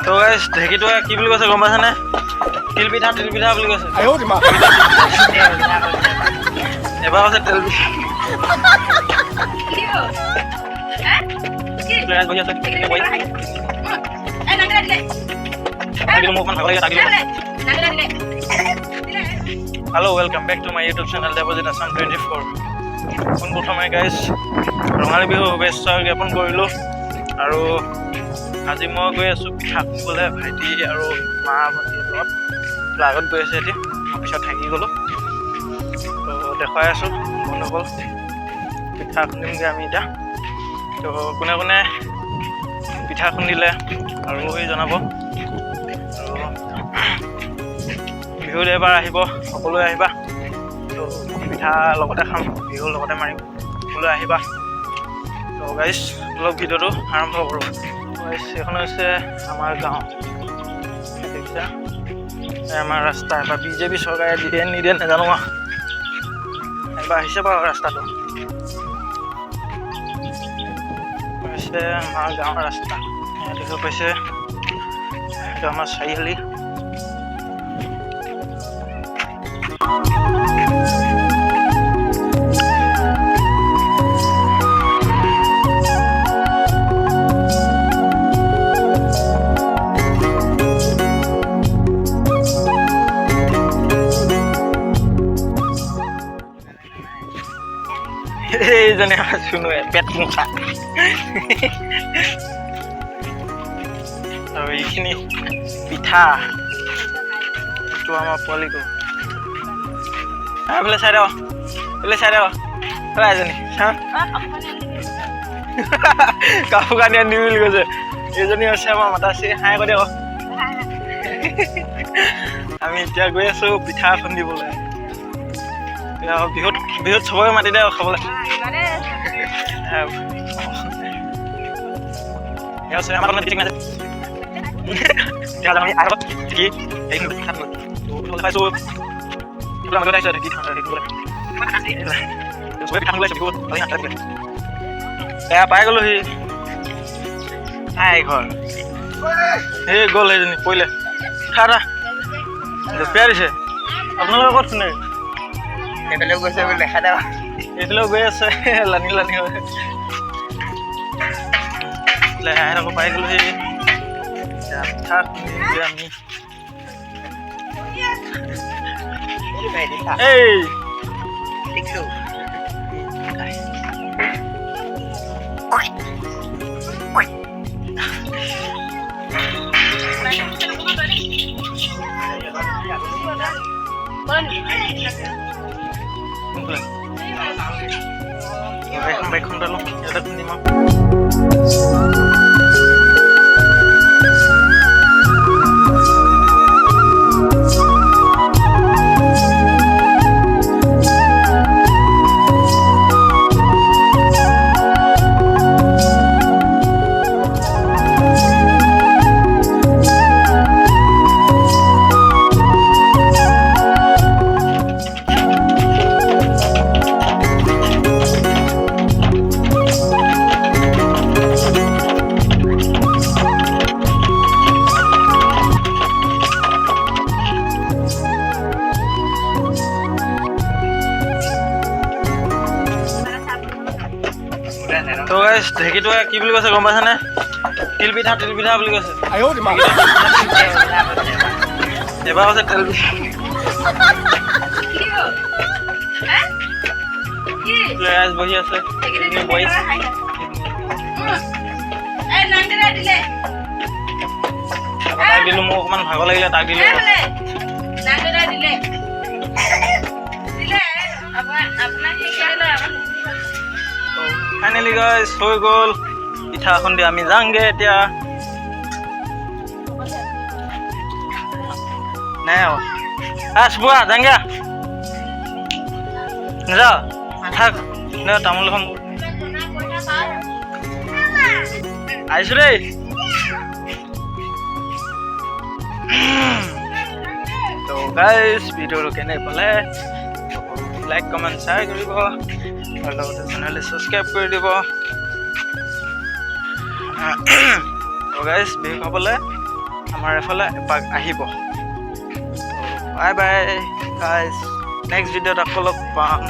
তো গাইছ ঢেঁকীটো কি বুলি কৈছে গম পাইছানে? তিল পিঠা বুলি কৈছে। এবাৰ কৈছে তেল পিঠা। Hello, welcome back to my YouTube channel Deposit Assam 24. পোনপ্ৰথমে গাইজ ৰঙালী বিহু শুভেচ্ছা জ্ঞাপন কৰিলোঁ। আৰু আজি মই গৈ আছোঁ পিঠা খুন্দিবলৈ ভাইটি আৰু মা ভণ্টিৰ লগত। আগত গৈ আছে এতিয়া, মই পিছত থাকি গ'লোঁ। তো দেখুৱাই আছোঁ বন্ধুসকল, পিঠা খুন্দিমগৈ আমি এতিয়া। তো কোনে কোনে পিঠা খুন্দিলে আৰু সেই জনাব। আৰু বিহুত এবাৰ আহিব, সকলোৱে আহিবা। তো পিঠা লগতে খাম, বিহুৰ লগতে মাৰিম, সকলোৱে আহিবা। তো গাইজ অলপ ভিডিঅ'টো আৰম্ভ কৰোঁ। গাইজ এইখন হৈছে আমাৰ গাঁও, দেখিছা আমাৰ ৰাস্তা। এবাৰ বিজেপি চৰকাৰে দিয়ে নিদিয়ে নাজানো আৰু, এবাৰ আহিছে বাৰু ৰাস্তাটো। হৈছে আমাৰ গাঁৱৰ ৰাস্তা, দেখিব পাইছে এইটো আমাৰ চাৰিআলি। এইজনে শুনো পেট মুখা। আৰু এইখিনি পিঠা, এইটো আমাৰ পোৱালিটো। এইফালে চাই দেৱা, এইফালে চাই দেৱা এজনী কাপোৰ কানি আনি বুলি কৈছে। এইজনী হৈছে আমাৰ মাতাশ্ৰী। হাই কৈ দিয়ক। আমি এতিয়া গৈ আছোঁ পিঠা খুন্দিবলৈ। বিহুত চবকে মাতি দে খাবলৈ। পাই গ'লো সি ঘৰ। সেই গ'ল সেইজনী পৰিলে। জঁপিয়াই দিছে। আপোনালোকে ক'ত শুনে? এইফালেও গৈছে বুলি দেখা দেৱা। এইফালেও গৈ আছে লানি হৈ। আকৌ পাই গ'লো সেই পিঠা খুন্দিমগৈ আমি। এই বাইকখন ডালো ইয়াতে খুন্দিম আৰু। তো গাইছ ঢেঁকীটো কি বুলি কৈছে গম পাইছানে? তিল পিঠা বুলি কৈছে। এবাৰ কৈছে তেল পিঠা। বহি আছে তাক দিলো, মোক অকণমান ভাগৰ লাগিলে তাক দিলো। ফাইনেলি গাইছ হৈ গ'ল পিঠা খুন্দি। আমি যাওঁগে এতিয়া। নাই চুপুৱা যাংগে নাযাওঁ থাক ন। তামোল এখন আহিছোঁ দেই। তো গাইছ ভিডিঅ'টো কেনে পালে লাইক কমেণ্ট শ্বেয়াৰ কৰিব আৰু লগতে চেনেলটো ছাবস্ক্ৰাইব কৰি দিব। গাইজ বিহু খাবলৈ আমাৰ এফালে এপাক আহিব। বাই বাই গাইজ, নেক্সট ভিডিঅ'ত আকৌ লগ পাম।